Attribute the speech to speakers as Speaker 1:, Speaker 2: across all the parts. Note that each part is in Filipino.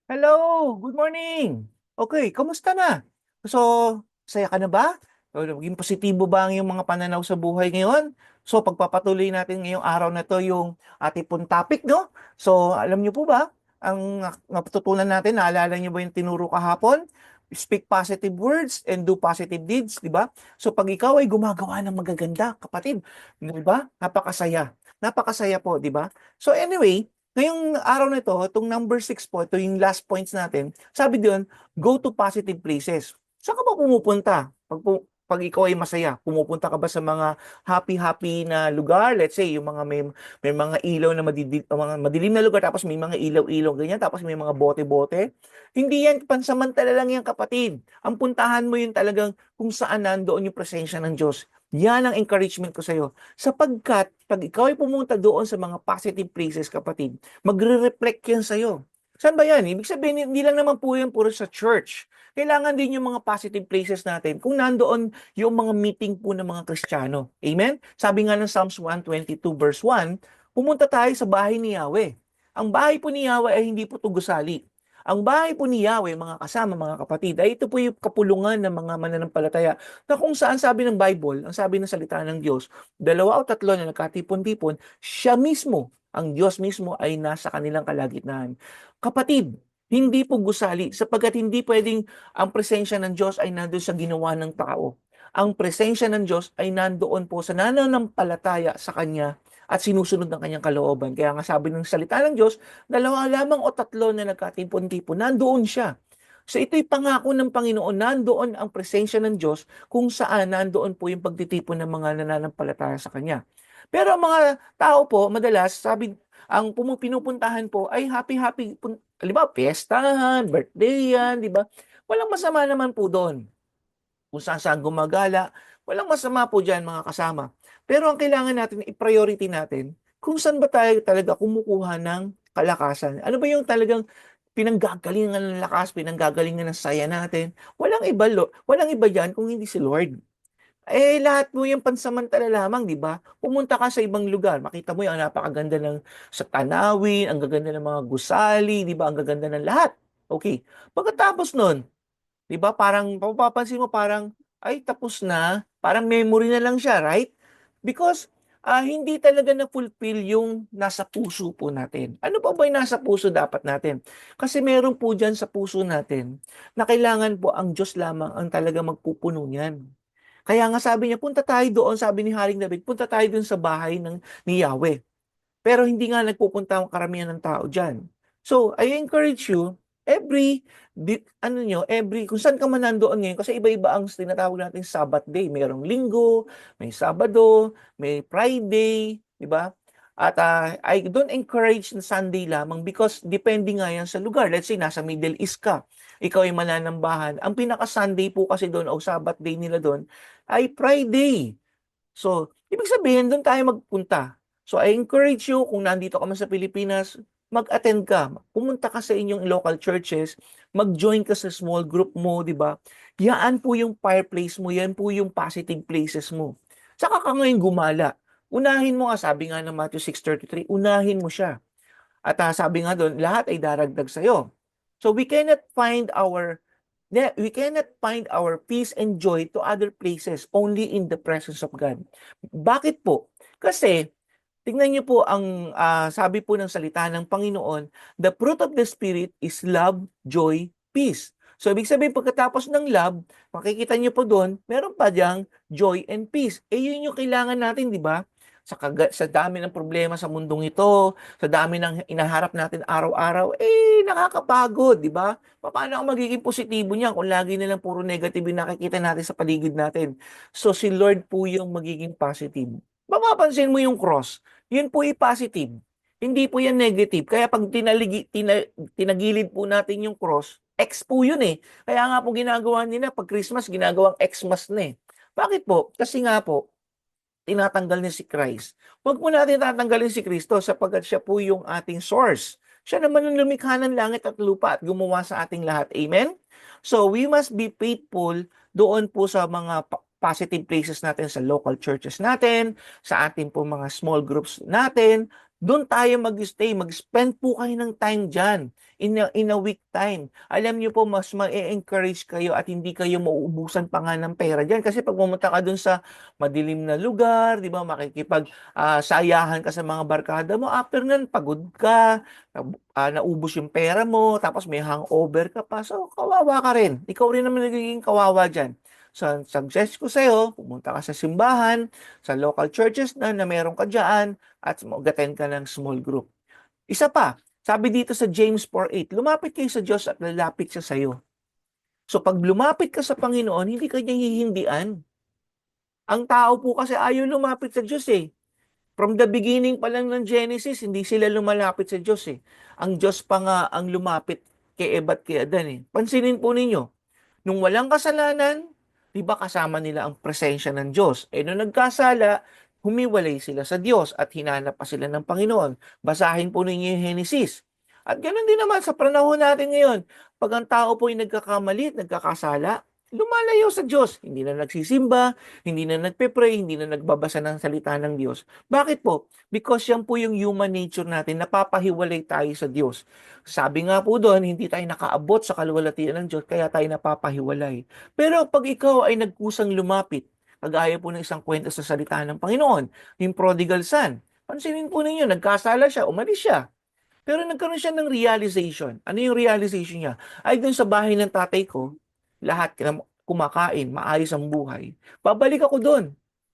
Speaker 1: Hello, good morning. Okay, kamusta na? So, saya ka na ba? O, naging positibo ba ang iyong mga pananaw sa buhay ngayon? So, pagpapatuloy natin ngayong araw na to yung ating pong topic, no? So, alam niyo po ba, ang natutunan natin, naalala niyo ba yung tinuro kahapon? Speak positive words and do positive deeds, di ba? So, pag ikaw ay gumagawa ng magaganda, kapatid, di ba? Napakasaya. Napakasaya po, di ba? So, anyway, ngayong araw na ito, itong number 6 po, ito yung last points natin. Sabi doon, go to positive places. Saan ka ba pumupunta? Pag ikaw ay masaya, pumupunta ka ba sa mga happy-happy na lugar? Let's say, yung mga may mga ilaw na mga madilim na lugar, tapos may mga ilaw-ilaw, ganyan, tapos may mga bote-bote. Hindi yan, pansamantala lang yan, kapatid. Ang puntahan mo yun talagang kung saan nandoon yung presensya ng Diyos. Yan ang encouragement ko sa'yo. Sapagkat, pag ikaw ay pumunta doon sa mga positive places, kapatid, magre-reflect yan sa'yo. Saan ba yan? Ibig sabihin, hindi lang naman po yan puro sa church. Kailangan din yung mga positive places natin kung nandoon yung mga meeting po ng mga Kristiyano. Amen? Sabi nga ng Psalms 122 verse 1, pumunta tayo sa bahay ni Yahweh. Ang bahay po ni Yahweh ay hindi po to gusali. Ang bahay po ni Yahweh, mga kasama, mga kapatid, ay ito po yung kapulungan ng mga mananampalataya na kung saan sabi ng Bible, ang sabi ng salita ng Diyos, dalawa o tatlo na nagkatipon-tipon, siya mismo, ang Diyos mismo ay nasa kanilang kalagitnaan. Kapatid, hindi po gusali sapagkat hindi pwedeng ang presensya ng Diyos ay nandoon sa ginawa ng tao. Ang presensya ng Diyos ay nandoon po sa nananampalataya sa Kanya at sinusunod ng Kanyang kalooban. Kaya nga sabi ng salita ng Diyos, dalawa lamang o tatlo na nagkatipon-tipon, nandoon siya. So ito'y pangako ng Panginoon, nandoon ang presensya ng Diyos kung saan nandoon po yung pagtitipon ng mga nananampalataya sa Kanya. Pero ang mga tao po, madalas, ang pinupuntahan po ay happy-happy, halimbawa, piyestahan, birthday yan, di ba? Walang masama naman po doon. Kung saan gumagala, walang masama po dyan mga kasama. Pero ang kailangan natin, i-priority natin, kung saan ba tayo talaga kumukuha ng kalakasan. Ano ba yung talagang pinanggagalingan ng lakas, pinanggagalingan ng saya natin? Walang iba dyan kung hindi si Lord. Lahat mo yung pansamantala lamang, di ba? Pumunta ka sa ibang lugar, makita mo yung napakaganda ng sa tanawin, ang gaganda ng mga gusali, di ba? Ang gaganda ng lahat. Okay. Pagkatapos nun, 'di ba? Parang mapapansin mo parang ay tapos na, parang memory na lang siya, right? Because hindi talaga na-fulfill yung nasa puso po natin. Ano pa ba yung nasa puso dapat natin? Kasi meron po diyan sa puso natin na kailangan po ang Diyos lamang ang talaga magpupuno niyan. Kaya nga sabi niya, punta tayo doon, sabi ni Haring David, punta tayo doon sa bahay ni Yahweh. Pero hindi nga nagpupunta ang karamihan ng tao diyan. So, I encourage you, kung saan ka man nandoon ngayon, kasi iba-iba ang tinatawag natin Sabbath day. Mayroong Linggo, may Sabado, may Friday, di ba? At I don't encourage na Sunday lamang because depende nga yan sa lugar. Let's say, nasa Middle East ka, ikaw ay mananambahan. Ang pinaka-Sunday po kasi doon o Sabbath day nila doon ay Friday. So, ibig sabihin, doon tayo magpunta. So, I encourage you, kung nandito ka man sa Pilipinas, mag-attend ka. Pumunta ka sa inyong local churches, mag-join ka sa small group mo, di ba? Yan po yung fireplace mo, yan po yung positive places mo. Saka ka ngayon gumala. Unahin mo nga, sabi nga ng Matthew 6:33, unahin mo siya. At sabi nga doon, lahat ay daragdag sa'yo. So we cannot find our peace and joy to other places, only in the presence of God. Bakit po? Kasi, tingnan niyo po ang sabi po ng salita ng Panginoon, the fruit of the Spirit is love, joy, peace. So, ibig sabihin, pagkatapos ng love, makikita niyo po doon, meron pa diyang joy and peace. Yun yung kailangan natin, di ba? Sa dami ng problema sa mundong ito, sa dami ng inaharap natin araw-araw, nakakapagod, di ba? Paano ang magiging positibo niyan kung lagi na lang puro negative yung nakikita natin sa paligid natin? So, si Lord po yung magiging positive. Mapapansin mo yung cross, yun po positive. Hindi po yan negative. Kaya pag tinagilid po natin yung cross, X po yun eh. Kaya nga po ginagawa nila, pag Christmas, ginagawang Xmas na eh. Bakit po? Kasi nga po, tinatanggal niya si Christ. Huwag mo natin tatanggalin si Kristo sapagkat siya po yung ating source. Siya naman ang lumikha ng langit at lupa at gumawa sa ating lahat. Amen? So, we must be faithful doon po sa mga positive places natin, sa local churches natin, sa ating po mga small groups natin, Doon tayo mag-stay, mag-spend po kayo ng time dyan in a week time. Alam niyo po, mas ma-encourage kayo at hindi kayo mauubusan pa nga ng pera dyan. Kasi pag pumunta ka doon sa madilim na lugar, di ba, sayahan ka sa mga barkada mo, after nun, pagod ka, naubos yung pera mo, tapos may hangover ka pa. So, kawawa ka rin. Ikaw rin naman nagiging kawawa dyan. So, suggest ko sa'yo, pumunta ka sa simbahan, sa local churches na meron ka dyan, at mag-attend ka ng small group. Isa pa, sabi dito sa James 4:8, lumapit kayo sa Diyos at lalapit siya sa iyo. So pag lumapit ka sa Panginoon, hindi ka niya hihindian. Ang tao po kasi ayaw lumapit sa Diyos eh. From the beginning pa lang ng Genesis, hindi sila lumalapit sa Diyos eh. Ang Diyos pa nga ang lumapit kay Eva at kay Adan eh. Pansinin po ninyo, nung walang kasalanan, di ba kasama nila ang presensya ng Diyos? Eh nung nagkasala, humiwalay sila sa Diyos at hinanap pa sila ng Panginoon. Basahin po ninyo yung Genesis. At ganoon din naman sa panahon natin ngayon. Pag ang tao po ay nagkakamali, nagkakasala, lumalayo sa Diyos. Hindi na nagsisimba, hindi na nagpe-pray, hindi na nagbabasa ng salita ng Diyos. Bakit po? Because yan po yung human nature natin, napapahiwalay tayo sa Diyos. Sabi nga po doon, hindi tayo nakaabot sa kaluwalhatian ng Diyos, kaya tayo napapahiwalay. Pero pag ikaw ay nagkusang lumapit, kagaya po ng isang kwento sa salita ng Panginoon, yung prodigal son, pansinin po ninyo, nagkasala siya, umalis siya. Pero nagkaroon siya ng realization. Ano yung realization niya? Ay, dun sa bahay ng tatay ko, lahat kumakain, maayos ang buhay. Babalik ako doon.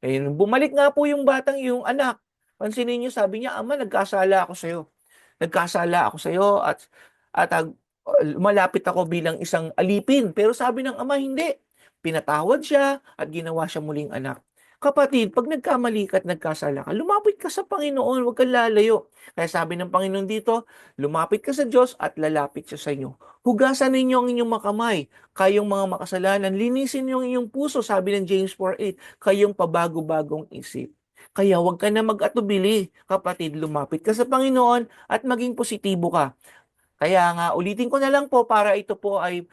Speaker 1: Eh, nung bumalik nga po yung batang yung anak. Pansinin niyo, sabi niya, Ama, nagkasala ako sa'yo. Nagkasala ako sa'yo at malapit ako bilang isang alipin. Pero sabi ng ama, hindi. Pinatawad siya at ginawa siya muling anak. Kapatid, pag nagkamali ka at nagkasala ka, lumapit ka sa Panginoon, huwag kang lalayo. Kaya sabi ng Panginoon dito, lumapit ka sa Diyos at lalapit siya sa inyo. Hugasan ninyo ang inyong makamay, kayong mga makasalanan, linisin niyo ang inyong puso, sabi ng James 4:8, kayong pabago-bagong isip. Kaya huwag ka na mag-atubili, kapatid, lumapit ka sa Panginoon at maging positibo ka. Kaya nga, ulitin ko na lang po para ito po ay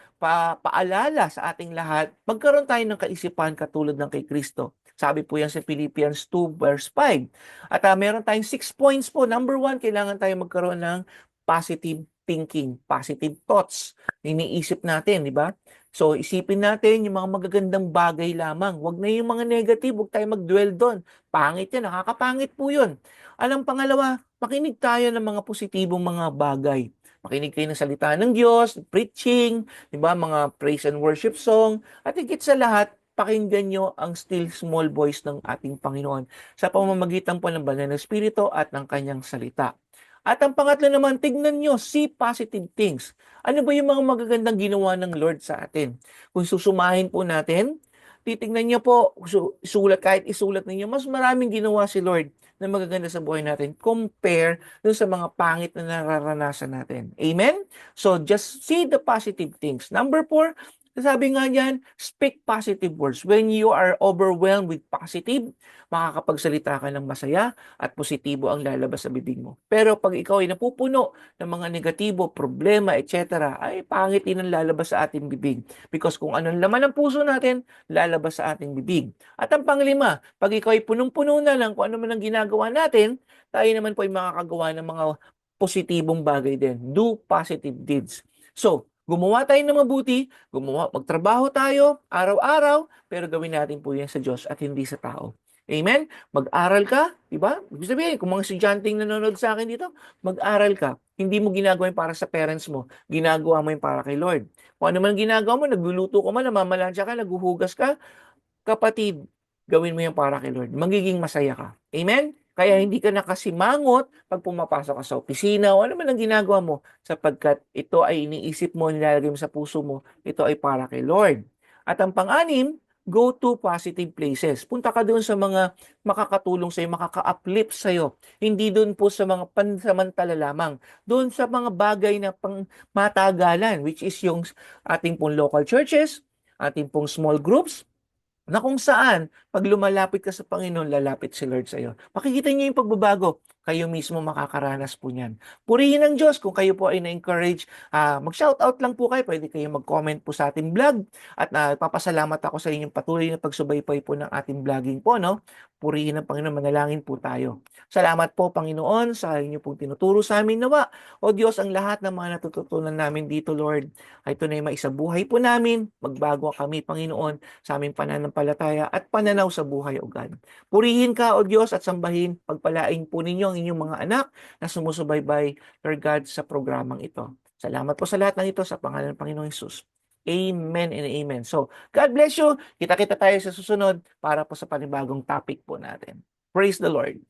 Speaker 1: paalala sa ating lahat, magkaroon tayo ng kaisipan katulad ng kay Kristo. Sabi po yan sa Philippians 2 verse 5. At meron tayong 6 points po. Number 1, kailangan tayo magkaroon ng positive thinking, positive thoughts. Iniisip natin, di ba? So, isipin natin yung mga magagandang bagay lamang. Huwag na yung mga negative, huwag tayo mag-dwell doon. Pangit yan, nakakapangit po yun. Alam, pangalawa, makinig tayo ng mga positibong mga bagay. Makinig kayo ng salita ng Diyos, preaching, di ba, mga praise and worship song, at higit sa lahat, pakinggan nyo ang still small voice ng ating Panginoon sa pamamagitan po ng banal na Espiritu at ng kanyang salita. At ang pangatlo naman, tignan nyo, see positive things. Ano ba yung mga magagandang ginawa ng Lord sa atin? Kung susumahin po natin, titignan nyo po, kahit isulat ninyo, mas maraming ginawa si Lord na magaganda sa buhay natin compare dun sa mga pangit na nararanasan natin. Amen? So, just see the positive things. Number 4, sabi nga diyan, speak positive words. When you are overwhelmed with positive, makakapagsalita ka ng masaya at positibo ang lalabas sa bibig mo. Pero pag ikaw ay napupuno ng mga negatibo, problema, etc., ay pangit din ang lalabas sa ating bibig. Because kung anong laman ng puso natin, lalabas sa ating bibig. At ang panglima, pag ikaw ay punong-puno na lang kung ano man ang ginagawa natin, tayo naman po ay makakagawa ng mga positibong bagay din. Do positive deeds. So, gumawa tayo ng mabuti, magtrabaho tayo araw-araw, pero gawin natin po yan sa Diyos at hindi sa tao. Amen? Mag-aral ka, di ba? Ibig sabihin, kung mga estudyanteng nanonood sa akin dito, mag-aral ka. Hindi mo ginagawa yung para sa parents mo, ginagawa mo yung para kay Lord. Kung ano man ginagawa mo, nagluluto ka man, namamalansya ka, naguhugas ka, kapatid, gawin mo yung para kay Lord. Magiging masaya ka. Amen? Kaya hindi ka nakasimangot pag pumapasok ka sa opisina o ano man ang ginagawa mo sapagkat ito ay iniisip mo, nilalagay mo sa puso mo, ito ay para kay Lord. At ang pang-anim, go to positive places. Punta ka doon sa mga makakatulong sa'yo, makaka-uplift sa'yo. Hindi doon po sa mga pansamantala lamang. Doon sa mga bagay na pang matagalan, which is yung ating pong local churches, ating pong small groups, na kung saan, pag lumalapit ka sa Panginoon, lalapit si Lord sa iyo. Makikita niyo yung pagbabago. kayo mismo makakaranas po niyan. Purihin ang Diyos kung kayo po ay na-encourage. Mag-shoutout lang po kayo. Pwede kayo mag-comment po sa ating vlog. At papasalamat ako sa inyong patuloy na pagsubaybay po ng ating vlogging po, no? Purihin ang Panginoon. Manalangin po tayo. Salamat po, Panginoon, sa inyo pong tinuturo sa amin. Nawa, O Diyos, ang lahat ng mga natututunan namin dito, Lord, ay tunay maisabuhay po namin. Magbago kami, Panginoon, sa aming pananampalataya at pananaw sa buhay, O God. Purihin ka, O Diyos, at sambahin. Pagpalain po ninyo ang inyong mga anak na sumusubaybay, Lord God, sa programang ito. Salamat po sa lahat ng ito sa pangalan ng Panginoong Hesus. Amen and amen. So, God bless you. Kita-kita tayo sa susunod para po sa panibagong topic po natin. Praise the Lord.